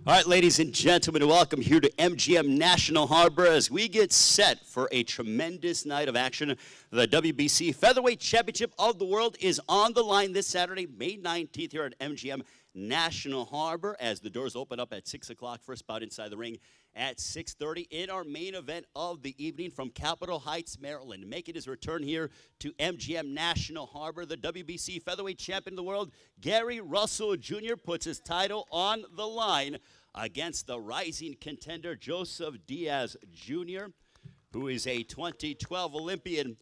All right, ladies and gentlemen, welcome here to MGM National Harbor as we get set for a tremendous night of action. The WBC Featherweight Championship of the World is on the line this Saturday, May 19th here at MGM National Harbor as the doors open up at 6 o'clock. First bout inside the ring at 6:30 in our main event of the evening from Capitol Heights, Maryland. Making his return here to MGM National Harbor, the WBC Featherweight Champion of the World, Gary Russell Jr. puts his title on the line against the rising contender, Joseph Diaz Jr., who is a 2012 Olympian.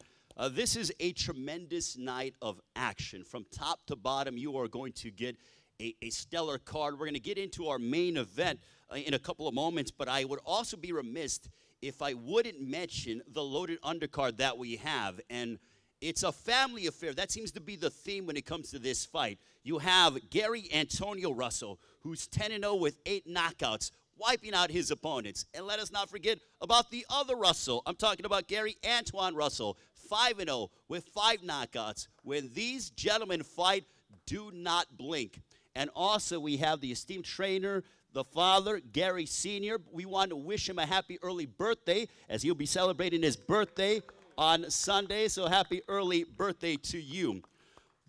This is a tremendous night of action. From top to bottom, you are going to get a stellar card. We're going to get into our main event in a couple of moments, but I would also be remiss if I wouldn't mention the loaded undercard that we have. And it's a family affair. That seems to be the theme when it comes to this fight. You have Gary Antonio Russell, who's 10-0 with 8 knockouts, wiping out his opponents. And let us not forget about the other Russell. I'm talking about Gary Antoine Russell, 5-0 with 5 knockouts. When these gentlemen fight, do not blink. And also we have the esteemed trainer, the father, Gary Sr. We want to wish him a happy early birthday as he'll be celebrating his birthday on Sunday. So happy early birthday to you.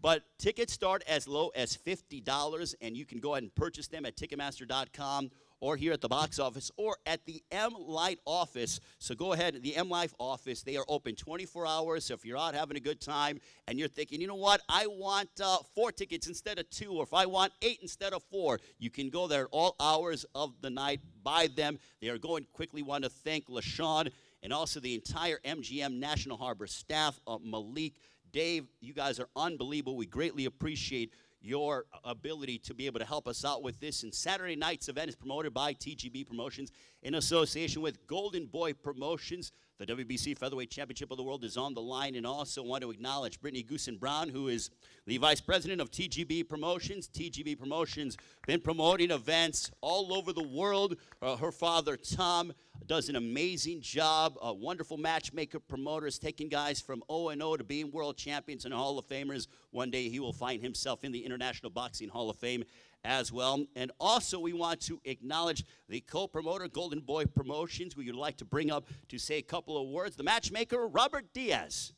But tickets start as low as $50, and you can go ahead and purchase them at Ticketmaster.com or here at the box office or at the M Light office. So go ahead, the M Life office, they are open 24 hours. So if you're out having a good time and you're thinking, you know what, I want 4 tickets instead of 2, or if I want 8 instead of 4, you can go there at all hours of the night, buy them. They are going quickly. Want to thank LaShawn and also the entire MGM National Harbor staff, Malik, Dave, you guys are unbelievable. We greatly appreciate your ability to be able to help us out with this. And Saturday night's event is promoted by TGB Promotions in association with Golden Boy Promotions. The WBC Featherweight Championship of the World is on the line. And also want to acknowledge Brittany Goosen-Brown, who is the Vice President of TGB Promotions. TGB Promotions been promoting events all over the world. Her father, Tom, does an amazing job. A wonderful matchmaker, promoters, taking guys from 0-0 to being world champions and Hall of Famers. One day he will find himself in the International Boxing Hall of Fame as well. And also we want to acknowledge the co-promoter, Golden Boy Promotions. We would like to bring up to say a couple of words. The matchmaker, Robert Diaz.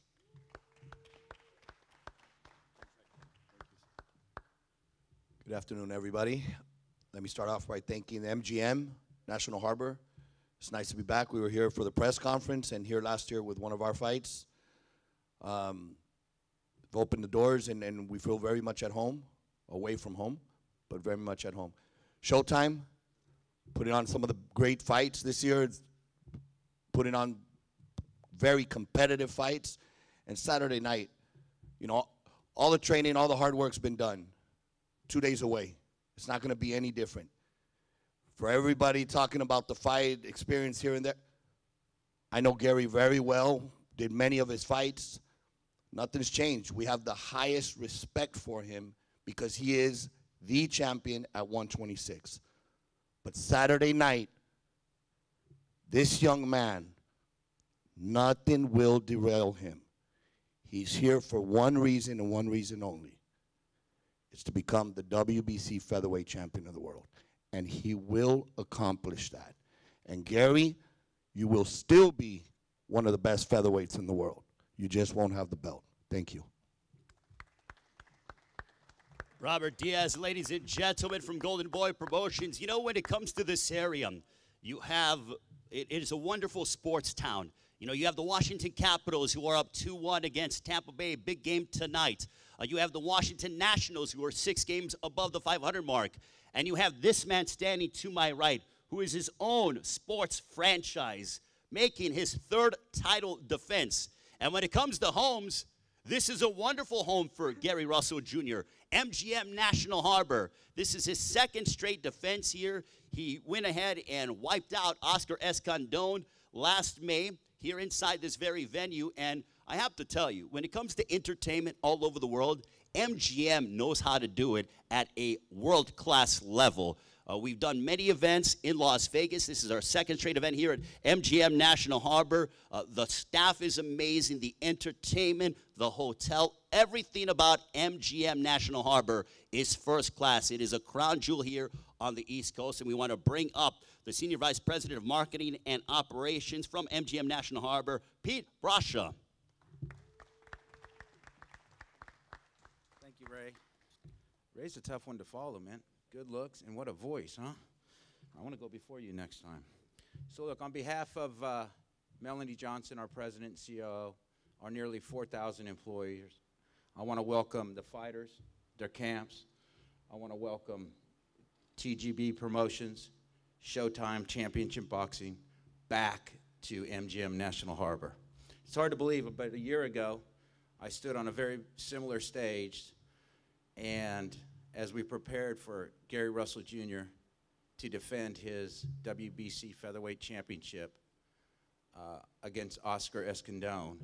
Good afternoon, everybody. Let me start off by thanking the MGM National Harbor. It's nice to be back. We were here for the press conference and here last year with one of our fights. We've opened the doors and we feel very much at home, away from home, but very much at home. Showtime, putting on some of the great fights this year, putting on very competitive fights. And Saturday night, you know, all the training, all the hard work's been done. 2 days away. It's not going to be any different. For everybody talking about the fight experience here and there, I know Gary very well, did many of his fights. Nothing's changed. We have the highest respect for him because he is the champion at 126. But Saturday night, this young man, nothing will derail him. He's here for one reason and one reason only. It's to become the WBC Featherweight Champion of the World. And he will accomplish that. And Gary, you will still be one of the best featherweights in the world. You just won't have the belt. Thank you. Robert Diaz, ladies and gentlemen, from Golden Boy Promotions. You know, when it comes to this area, you have, it is a wonderful sports town. You know, you have the Washington Capitals, who are up 2-1 against Tampa Bay, big game tonight. You have the Washington Nationals, who are 6 games above the 500 mark. And you have this man standing to my right, who is his own sports franchise, making his 3rd title defense. And when it comes to homes, this is a wonderful home for Gary Russell Jr. MGM National Harbor. This is his 2nd straight defense here. He went ahead and wiped out Oscar Escandón last May here inside this very venue. And I have to tell you, when it comes to entertainment all over the world, MGM knows how to do it at a world-class level. We've done many events in Las Vegas. This is our 2nd straight event here at MGM National Harbor. The staff is amazing. The entertainment, the hotel, everything about MGM National Harbor is first class. It is a crown jewel here on the East Coast. And we want to bring up the Senior Vice President of Marketing and Operations from MGM National Harbor, Pete Brascia. Thank you, Ray. Ray's a tough one to follow, man. Good looks, and what a voice, huh? I want to go before you next time. So look, on behalf of Melanie Johnson, our president and COO, our nearly 4,000 employees, I want to welcome the fighters, their camps. I want to welcome TGB Promotions, Showtime Championship Boxing, back to MGM National Harbor. It's hard to believe, but a year ago, I stood on a very similar stage, and as we prepared for Gary Russell Jr. to defend his WBC Featherweight Championship against Oscar Escandón,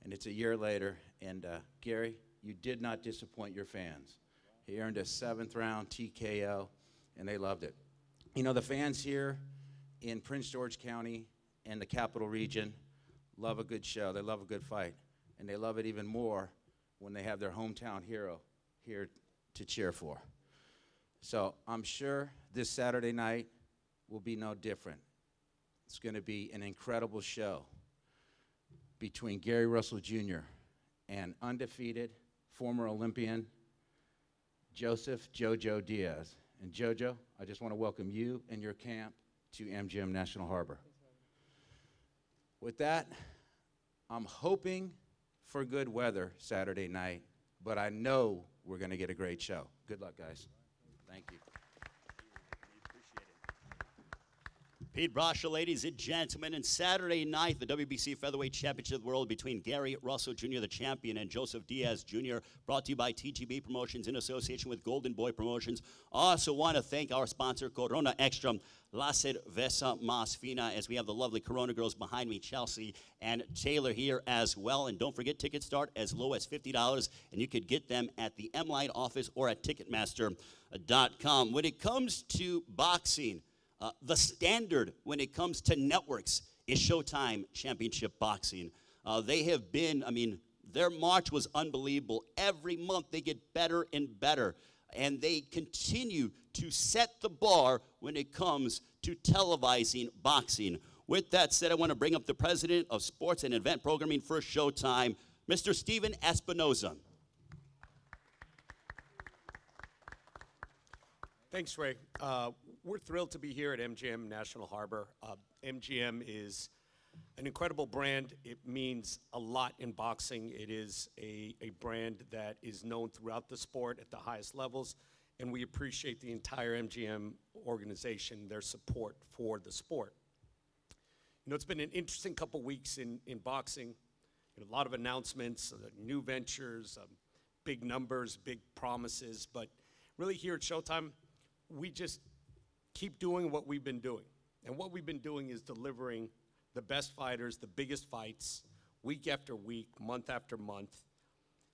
and it's a year later, and Gary, you did not disappoint your fans. He earned a 7th round TKO, and they loved it. You know, the fans here in Prince George County and the Capital Region love a good show. They love a good fight, and they love it even more when they have their hometown hero here to cheer for. So I'm sure this Saturday night will be no different. It's going to be an incredible show between Gary Russell Jr. and undefeated former Olympian Joseph "Jojo" Diaz. And Jojo, I just want to welcome you and your camp to MGM National Harbor. With that, I'm hoping for good weather Saturday night, but I know we're going to get a great show. Good luck, guys. Thank you. Pete Brascia, ladies and gentlemen, and Saturday night, the WBC Featherweight Championship of the World between Gary Russell Jr., the champion, and Joseph Diaz Jr., brought to you by TGB Promotions in association with Golden Boy Promotions. I also want to thank our sponsor, Corona Extra, La Cerveza Más Fina, as we have the lovely Corona girls behind me, Chelsea and Taylor here as well. And don't forget, tickets start as low as $50, and you could get them at the M-Line office or at Ticketmaster.com. When it comes to boxing, the standard when it comes to networks is Showtime Championship Boxing. They have been, their march was unbelievable. Every month they get better and better, and they continue to set the bar when it comes to televising boxing. With that said, I want to bring up the president of sports and event programming for Showtime, Mr. Steven Espinoza. Thanks, Ray. We're thrilled to be here at MGM National Harbor. MGM is an incredible brand. It means a lot in boxing. It is a brand that is known throughout the sport at the highest levels, and we appreciate the entire MGM organization, their support for the sport. You know, it's been an interesting couple weeks in boxing. You know, a lot of announcements, new ventures, big numbers, big promises, but really here at Showtime, we just keep doing what we've been doing. And what we've been doing is delivering the best fighters, the biggest fights, week after week, month after month.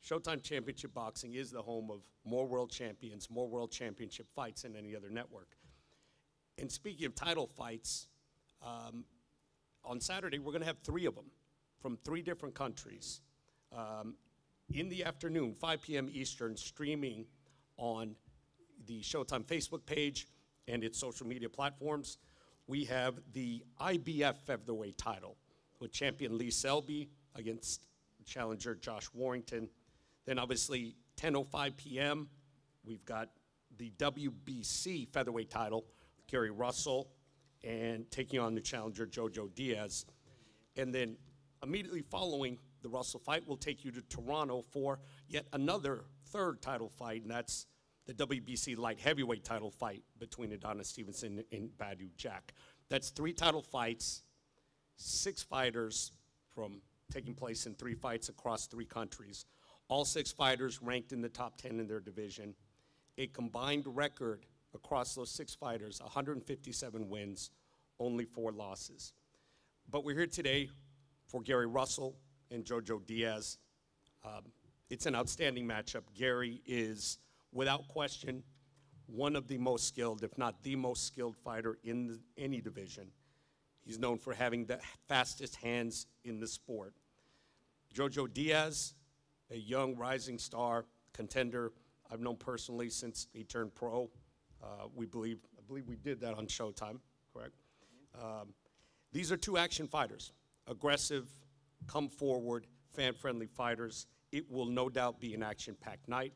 Showtime Championship Boxing is the home of more world champions, more world championship fights than any other network. And speaking of title fights, on Saturday, we're going to have 3 of them from 3 different countries. In the afternoon, 5 p.m. Eastern, streaming on the Showtime Facebook page and its social media platforms. We have the IBF Featherweight title with champion Lee Selby against challenger Josh Warrington. Then obviously 10:05 p.m. we've got the WBC Featherweight title, Gary Russell, and taking on the challenger Jojo Diaz. And then immediately following the Russell fight, we'll take you to Toronto for yet another 3rd title fight, and that's the WBC light heavyweight title fight between Adonis Stevenson and Badou Jack. That's 3 title fights, 6 fighters from taking place in 3 fights across 3 countries. All 6 fighters ranked in the top 10 in their division. A combined record across those 6 fighters, 157 wins, only 4 losses. But we're here today for Gary Russell and Jojo Diaz. It's an outstanding matchup. Gary is, without question, one of the most skilled, if not the most skilled fighter in any division. He's known for having the fastest hands in the sport. Jojo Diaz, a young rising star contender I've known personally since he turned pro. We believe believe we did that on Showtime, correct? These are two action fighters, aggressive, come forward, fan-friendly fighters. It will no doubt be an action-packed night.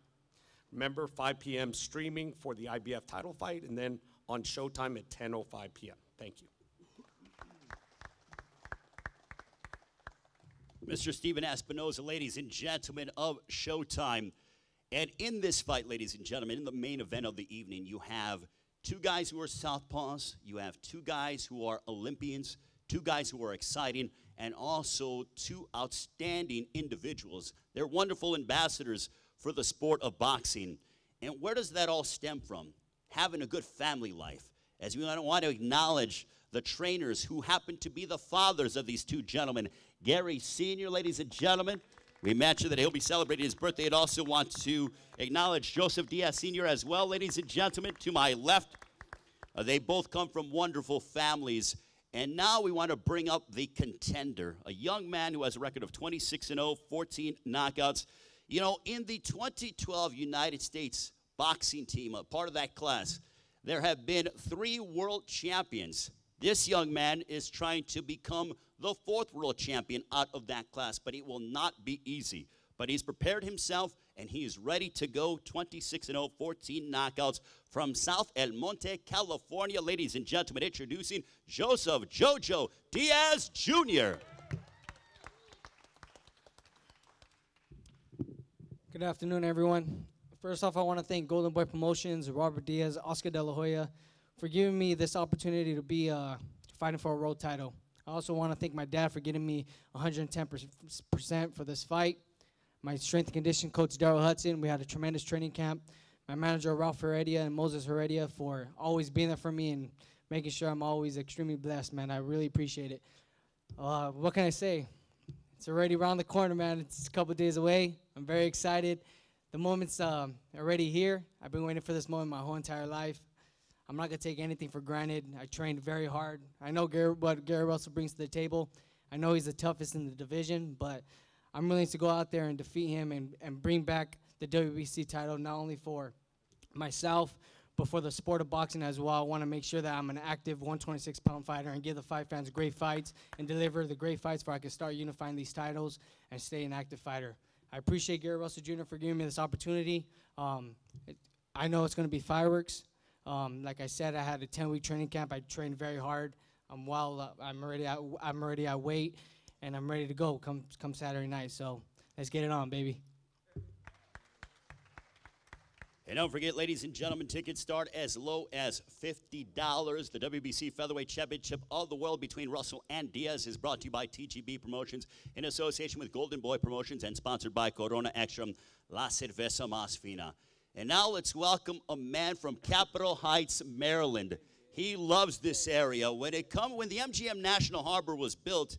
Remember, 5 p.m. streaming for the IBF title fight, and then on Showtime at 10:05 p.m. Thank you. Mr. Steven Espinoza, ladies and gentlemen of Showtime. And in this fight, ladies and gentlemen, in the main event of the evening, you have two guys who are southpaws, you have two guys who are Olympians, two guys who are exciting, and also two outstanding individuals. They're wonderful ambassadors for the sport of boxing. And where does that all stem from? Having a good family life. As we want to acknowledge the trainers who happen to be the fathers of these two gentlemen. Gary Sr., ladies and gentlemen, we mentioned that he'll be celebrating his birthday. I'd also want to acknowledge Joseph Diaz Jr. as well, ladies and gentlemen, to my left. They both come from wonderful families. And now we want to bring up the contender, a young man who has a record of 26-0, 14 knockouts. You know, in the 2012 United States boxing team, a part of that class, there have been 3 world champions. This young man is trying to become the 4th world champion out of that class, but it will not be easy. But he's prepared himself, and he is ready to go. 26-0, 14 knockouts from South El Monte, California. Ladies and gentlemen, introducing Joseph Jojo Diaz Jr. Good afternoon, everyone. First off, I want to thank Golden Boy Promotions, Robert Diaz, Oscar De La Hoya, for giving me this opportunity to be fighting for a world title. I also want to thank my dad for getting me 110% for this fight. My strength and condition coach, Daryl Hudson. We had a tremendous training camp. My manager, Ralph Heredia, and Moses Heredia for always being there for me and making sure I'm always extremely blessed, man. I really appreciate it. What can I say? It's already around the corner, man. It's a couple days away. I'm very excited. The moment's already here. I've been waiting for this moment my whole entire life. I'm not going to take anything for granted. I trained very hard. I know what Gary Russell brings to the table. I know he's the toughest in the division, but I'm willing to go out there and defeat him and bring back the WBC title, not only for myself, but for the sport of boxing as well. I want to make sure that I'm an active 126-pound fighter and give the fight fans great fights and deliver the great fights where I can start unifying these titles and stay an active fighter. I appreciate Gary Russell Jr. for giving me this opportunity. I know it's going to be fireworks. Like I said, I had a 10-week training camp. I trained very hard. I'm already at weight, and I'm ready to go come Saturday night. So let's get it on, baby. And don't forget, ladies and gentlemen, tickets start as low as $50. The WBC Featherweight Championship of the World between Russell and Diaz is brought to you by TGB Promotions in association with Golden Boy Promotions and sponsored by Corona Extra, La Cerveza Más Fina. And now let's welcome a man from Capitol Heights, Maryland. He loves this area. When the MGM National Harbor was built,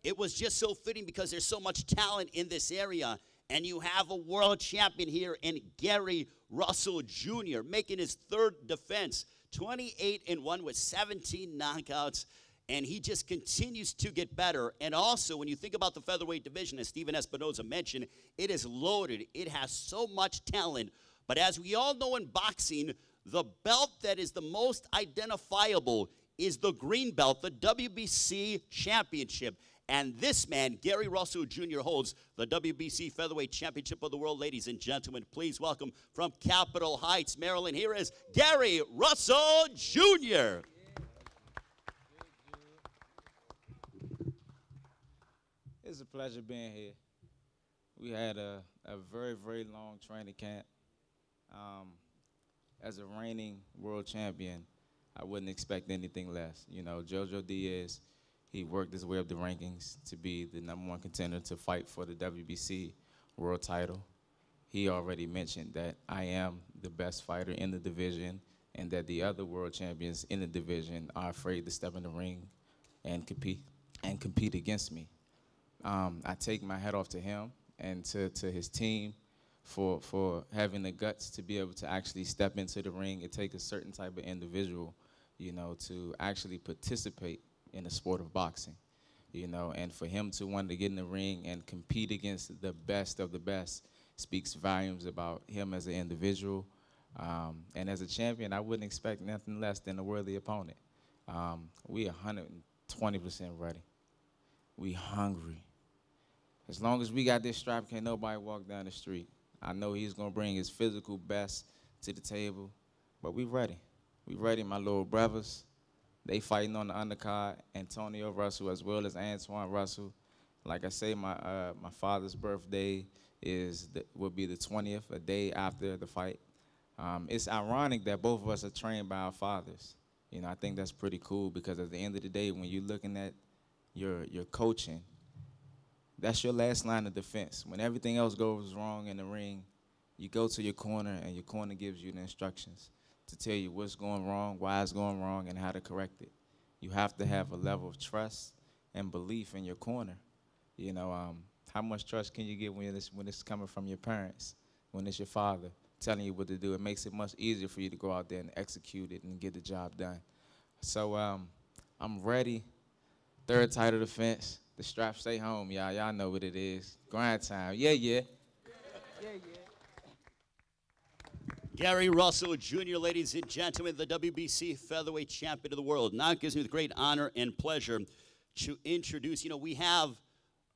it was just so fitting because there's so much talent in this area. And you have a world champion here in Gary Russell Jr. making his 3rd defense, 28-1 with 17 knockouts. And he just continues to get better. And also, when you think about the featherweight division, as Steven Espinoza mentioned, it is loaded. It has so much talent. But as we all know in boxing, the belt that is the most identifiable is the green belt, the WBC Championship. And this man, Gary Russell Jr., holds the WBC Featherweight Championship of the World. Ladies and gentlemen, please welcome from Capitol Heights, Maryland, here is Gary Russell Jr. It's a pleasure being here. We had a very, very long training camp. As a reigning world champion, I wouldn't expect anything less. You know, Jojo Diaz, he worked his way up the rankings to be the #1 contender to fight for the WBC world title. He already mentioned that I am the best fighter in the division and that the other world champions in the division are afraid to step in the ring and compete against me. I take my hat off to him and to his team for having the guts to be able to actually step into the ring. It takes a certain type of individual, you know, to actually participate in the sport of boxing, you know, and for him to want to get in the ring and compete against the best of the best speaks volumes about him as an individual. And as a champion, I wouldn't expect nothing less than a worthy opponent. We 120% ready. We hungry. As long as we got this strap, can't nobody walk down the street. I know he's going to bring his physical best to the table, but we ready. We ready, my little brothers. They fighting on the undercard, Antonio Russell as well as Antoine Russell. Like I say, my father's birthday will be the 20th, a day after the fight. It's ironic that both of us are trained by our fathers. You know, I think that's pretty cool because at the end of the day, when you're looking at your coaching, that's your last line of defense. When everything else goes wrong in the ring, you go to your corner, and your corner gives you the instructions to tell you what's going wrong, why it's going wrong, and how to correct it. You have to have a level of trust and belief in your corner. You know, how much trust can you get when it's coming from your parents, when it's your father telling you what to do? It makes it much easier for you to go out there and execute it and get the job done. So I'm ready. Third title defense. The strap stay home, y'all. Y'all know what it is. Grind time. Yeah, yeah. Yeah, yeah. Gary Russell Jr., ladies and gentlemen, the WBC Featherweight Champion of the world. Now it gives me the great honor and pleasure to introduce, we have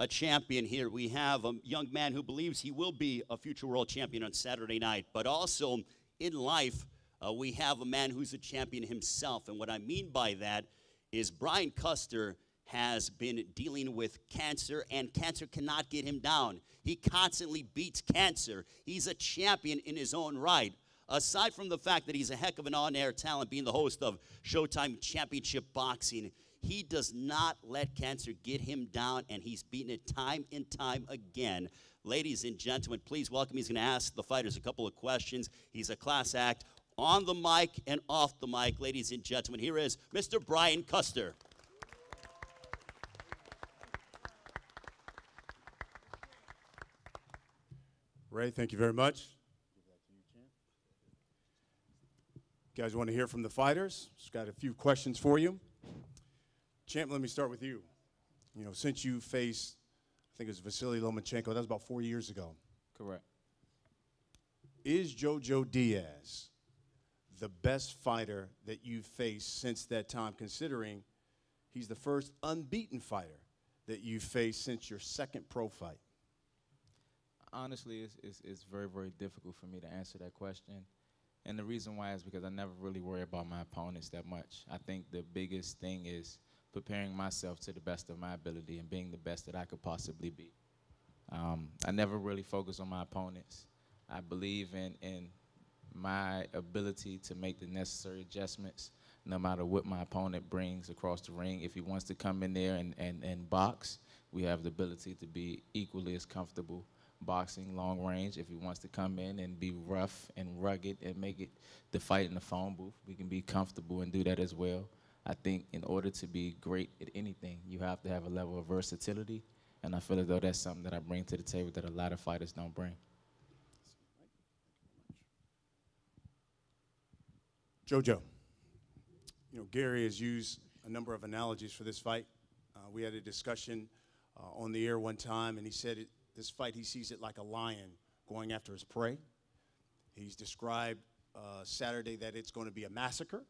a champion here. We have a young man who believes he will be a future world champion on Saturday night. But also in life, we have a man who's a champion himself. And what I mean by that is Brian Custer has been dealing with cancer, and cancer cannot get him down. He constantly beats cancer. He's a champion in his own right. Aside from the fact that he's a heck of an on-air talent, being the host of Showtime Championship Boxing, he does not let cancer get him down, and he's beaten it time and time again. Ladies and gentlemen, please welcome. He's going to ask the fighters a couple of questions. He's a class act on the mic and off the mic. Ladies and gentlemen, here is Mr. Brian Custer. Ray, thank you very much. You guys want to hear from the fighters? Just got a few questions for you. Champ, let me start with you. Since you faced, I think it was Vasily Lomachenko, that was about 4 years ago. Correct. Is Jojo Diaz the best fighter that you've faced since that time, considering he's the first unbeaten fighter that you've faced since your second pro fight? Honestly, it's very, very difficult for me to answer that question. And the reason why is because I never really worry about my opponents that much. I think the biggest thing is preparing myself to the best of my ability and being the best that I could possibly be. I never really focus on my opponents. I believe in my ability to make the necessary adjustments no matter what my opponent brings across the ring. If he wants to come in there and box, we have the ability to be equally as comfortable boxing long range. If he wants to come in and be rough and rugged and make it the fight in the phone booth, we can be comfortable and do that as well. I think in order to be great at anything, you have to have a level of versatility, and I feel as though that's something that I bring to the table that a lot of fighters don't bring. Jojo, Gary has used a number of analogies for this fight. We had a discussion on the air one time, and he said this fight, he sees it like a lion going after his prey. He's described Saturday that it's going to be a massacre.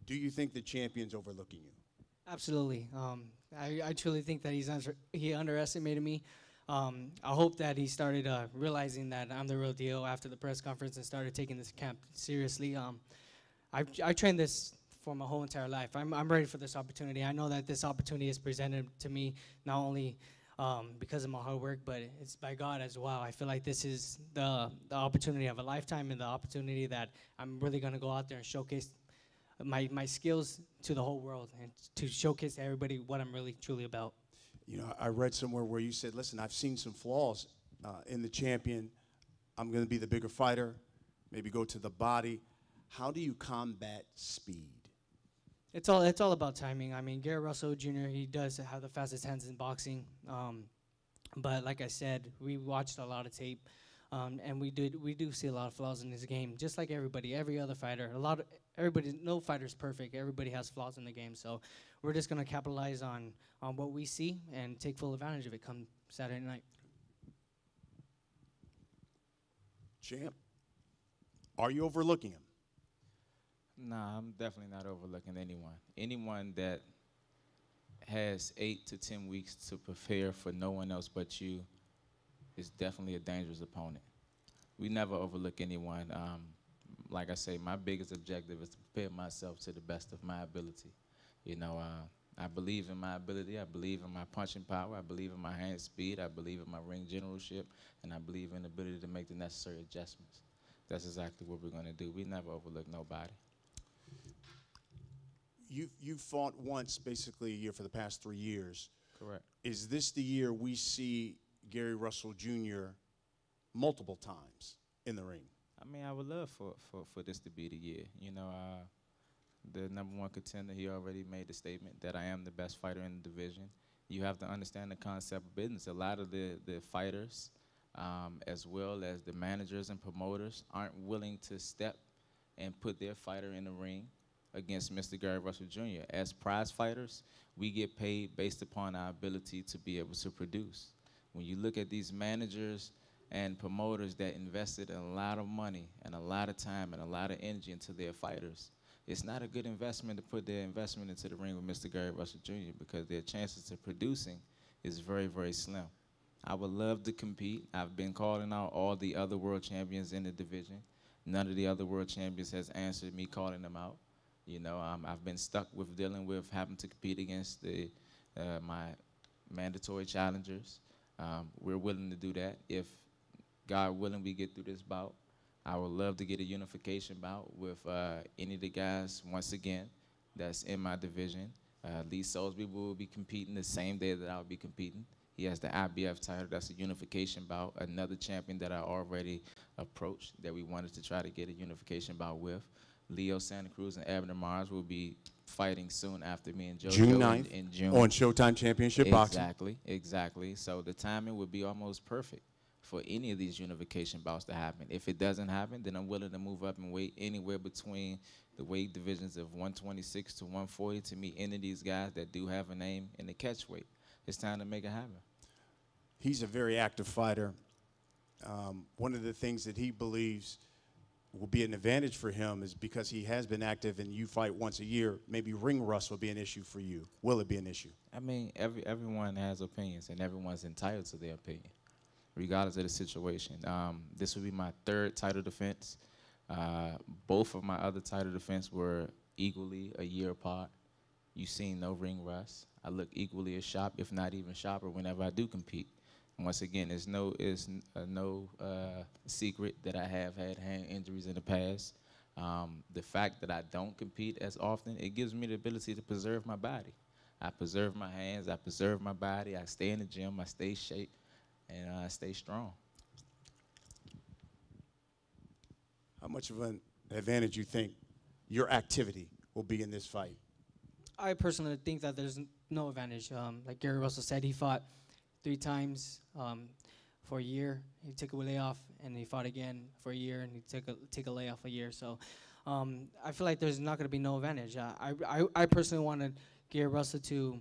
Do you think the champion's overlooking you? Absolutely. I truly think that he underestimated me. I hope that he started realizing that I'm the real deal after the press conference and started taking this camp seriously. I trained this for my whole entire life. I'm ready for this opportunity. I know that this opportunity is presented to me not only because of my hard work, but it's by God as well. I feel like this is the opportunity of a lifetime and the opportunity that I'm really going to go out there and showcase my skills to the whole world and to showcase to everybody what I'm really truly about. I read somewhere where you said, listen, I've seen some flaws in the champion. I'm going to be the bigger fighter, maybe go to the body. How do you combat speed? It's all about timing. I mean, Gary Russell Jr., he does have the fastest hands in boxing. But like I said, we watched a lot of tape, and we do see a lot of flaws in his game, just like everybody, every other fighter. No fighter's perfect. Everybody has flaws in the game. So we're just going to capitalize on what we see and take full advantage of it come Saturday night. Champ, Are you overlooking him? Nah, I'm definitely not overlooking anyone. Anyone that has 8 to 10 weeks to prepare for no one else but you is definitely a dangerous opponent. We never overlook anyone. Like I say, my biggest objective is to prepare myself to the best of my ability. You know, I believe in my ability. I believe in my punching power. I believe in my hand speed. I believe in my ring generalship. And I believe in the ability to make the necessary adjustments. That's exactly what we're going to do. We never overlook nobody. You've fought once basically a year for the past 3 years. Correct. Is this the year we see Gary Russell Jr. multiple times in the ring? I mean, I would love for this to be the year. You know, the #1 contender, he already made the statement that I am the best fighter in the division. You have to understand the concept of business. A lot of the fighters, as well as the managers and promoters, aren't willing to step and put their fighter in the ring against Mr. Gary Russell Jr. As prize fighters, we get paid based upon our ability to be able to produce. When you look at these managers and promoters that invested a lot of money and a lot of time and a lot of energy into their fighters, it's not a good investment to put their investment into the ring with Mr. Gary Russell Jr. because their chances of producing is very, very slim. I would love to compete. I've been calling out all the other world champions in the division. None of the other world champions has answered me calling them out. You know, I've been stuck with dealing with having to compete against my mandatory challengers. We're willing to do that. If God willing, we get through this bout, I would love to get a unification bout with any of the guys, once again, that's in my division. Lee Salisbury will be competing the same day that I'll be competing. He has the IBF title. That's a unification bout. Another champion that I already approached that we wanted to try to get a unification bout with. Leo Santa Cruz and Abner Mars will be fighting soon after me and JoJo June 9th in June. On Showtime Championship Boxing. Exactly, exactly. So the timing would be almost perfect for any of these unification bouts to happen. If it doesn't happen, then I'm willing to move up and weight anywhere between the weight divisions of 126 to 140 to meet any of these guys that do have a name in the catch weight. It's time to make it happen. He's a very active fighter. One of the things that he believes will be an advantage for him is because he has been active and you fight once a year, maybe ring rust will be an issue for you. Will it be an issue? I mean, everyone has opinions, and everyone's entitled to their opinion, regardless of the situation. This will be my 3rd title defense. Both of my other title defense were equally a year apart. You've seen no ring rust. I look equally as sharp, if not even sharper, whenever I do compete. Once again, it's no secret that I have had hand injuries in the past. The fact that I don't compete as often, it gives me the ability to preserve my body. I preserve my hands, I preserve my body, I stay in the gym, I stay shape, and I stay strong. How much of an advantage you think your activity will be in this fight? I personally think that there's no advantage. Like Gary Russell said, he fought 3 times for a year. He took a layoff, and he fought again for a year, and he took a layoff a year. So I feel like there's not going to be no advantage. I personally wanted Gary Russell to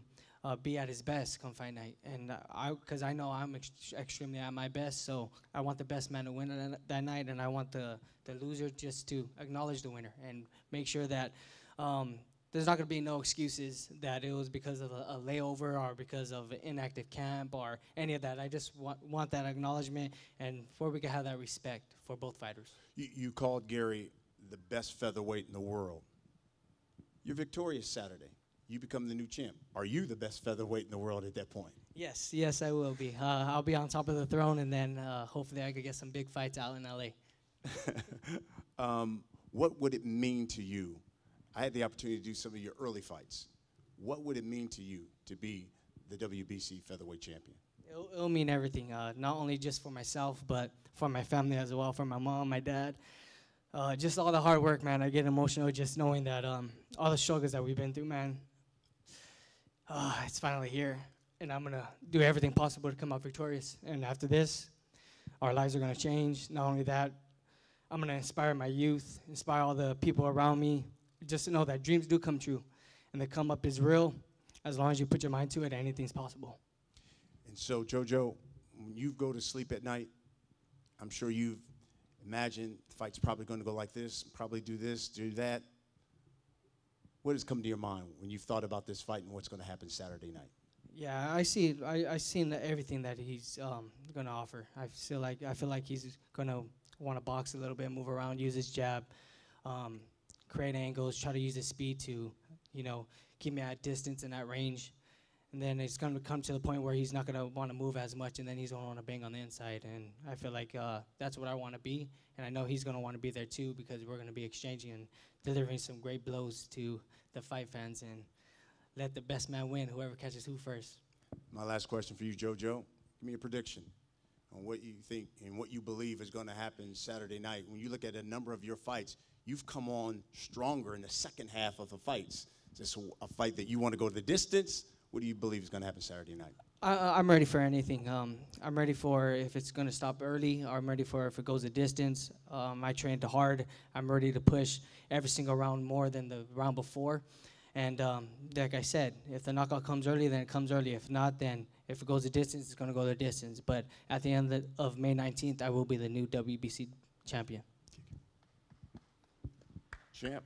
be at his best come fight night, and because I know I'm extremely at my best, so I want the best man to win that night, and I want the loser just to acknowledge the winner and make sure that there's not going to be no excuses that it was because of a layover or because of an inactive camp or any of that. I just want that acknowledgement, and before we can have that respect for both fighters. You called Gary the best featherweight in the world. You're victorious Saturday. You become the new champ. Are you the best featherweight in the world at that point? Yes, I will be. I'll be on top of the throne, and then hopefully I could get some big fights out in L.A. What would it mean to you? I had the opportunity to do some of your early fights. What would it mean to you to be the WBC featherweight champion? It'll mean everything, not only just for myself, but for my family as well, for my mom, my dad. Just all the hard work, man. I get emotional just knowing that all the struggles that we've been through, man, it's finally here. And I'm going to do everything possible to come out victorious. And after this, our lives are going to change. Not only that, I'm going to inspire my youth, inspire all the people around me, just to know that dreams do come true. And the come up is real. As long as you put your mind to it, anything's possible. And so, JoJo, when you go to sleep at night, I'm sure you've imagine the fight's probably going to go like this, probably do this, do that. What has come to your mind when you've thought about this fight and what's going to happen Saturday night? Yeah, I see. I seen everything that he's gonna offer. I feel like he's gonna want to box a little bit, move around, use his jab, create angles, try to use his speed to, keep me at distance and at range. And then it's gonna come to the point where he's not gonna want to move as much, and then he's gonna want to bang on the inside. And I feel like that's what I want to be, and I know he's gonna want to be there too, because we're gonna be exchanging and delivering some great blows to the fight fans and let the best man win, whoever catches who first. My last question for you, JoJo. Give me a prediction on what you think and what you believe is going to happen Saturday night. When you look at a number of your fights, you've come on stronger in the second half of the fights. Is this a fight that you want to go the distance? What do you believe is going to happen Saturday night? I'm ready for anything. I'm ready for if it's going to stop early. I'm ready for if it goes a distance. I trained hard. I'm ready to push every single round more than the round before. And like I said, if the knockout comes early, then it comes early. If not, then if it goes the distance, it's going to go the distance. But at the end of May 19th, I will be the new WBC champion. Champ.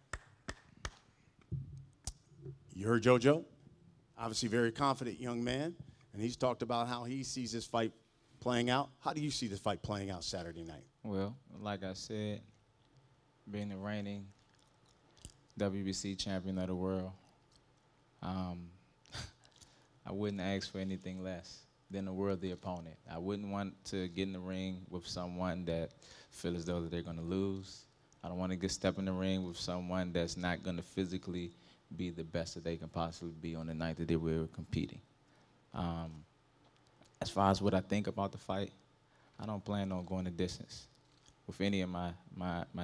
You heard JoJo? Obviously very confident young man. And he's talked about how he sees this fight playing out. How do you see this fight playing out Saturday night? Well, like I said, being the reigning WBC champion of the world, I wouldn't ask for anything less than a worthy opponent. I wouldn't want to get in the ring with someone that feels as though that they're going to lose. I don't want to step in the ring with someone that's not going to physically be the best that they can possibly be on the night that they were competing. As far as what I think about the fight, I don't plan on going the distance with any of my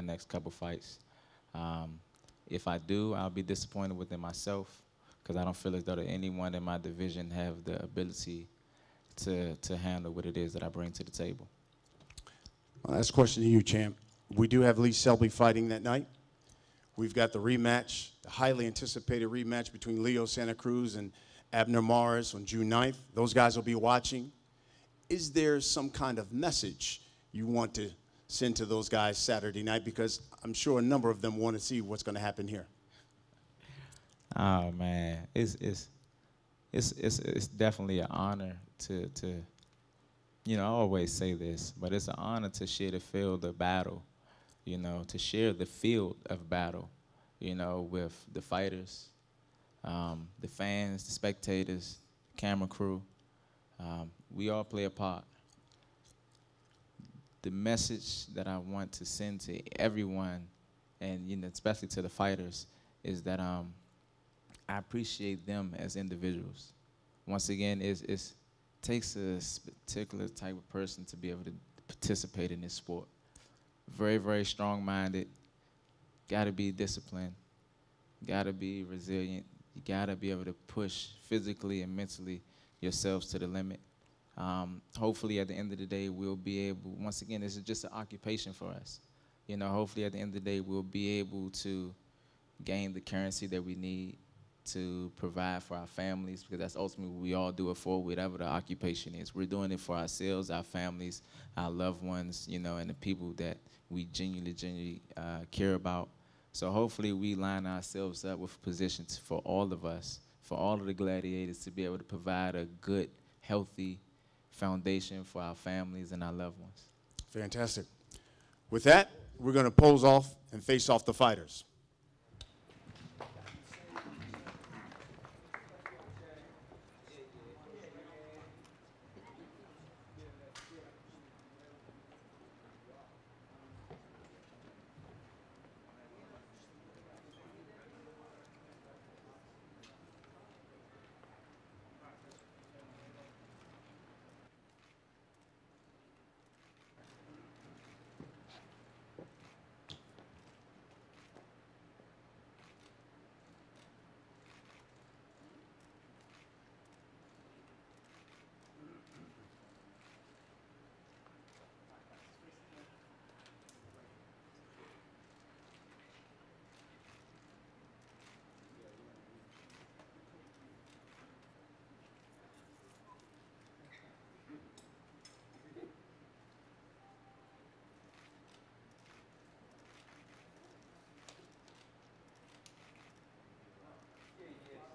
next couple fights. If I do, I'll be disappointed within myself, because I don't feel as though that anyone in my division have the ability to handle what it is that I bring to the table. Last question to you, champ. We do have Lee Selby fighting that night. We've got the rematch, the highly anticipated rematch between Leo Santa Cruz and Abner Mares on June 9th. Those guys will be watching. Is there some kind of message you want to send to those guys Saturday night? Because I'm sure a number of them want to see what's going to happen here. Oh man, it's definitely an honor to I always say this, but it's an honor to share the field of battle, to share the field of battle, with the fighters, the fans, the spectators, camera crew. We all play a part. The message that I want to send to everyone, and especially to the fighters, is that I appreciate them as individuals. Once again, it takes a particular type of person to be able to participate in this sport. Very, very strong-minded, gotta be disciplined, gotta be resilient, you gotta be able to push physically and mentally yourselves to the limit. Hopefully at the end of the day, we'll be able, once again, this is just an occupation for us. Hopefully at the end of the day, we'll be able to gain the currency that we need to provide for our families, because that's ultimately what we all do it for, whatever the occupation is. We're doing it for ourselves, our families, our loved ones, and the people that we genuinely care about. So hopefully we line ourselves up with positions for all of us, for all of the gladiators, to be able to provide a good, healthy foundation for our families and our loved ones. Fantastic. With that, we're going to pose off and face off the fighters.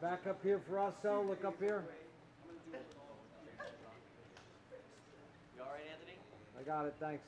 Back up here for us, so look up here. You all right, Anthony? I got it, thanks.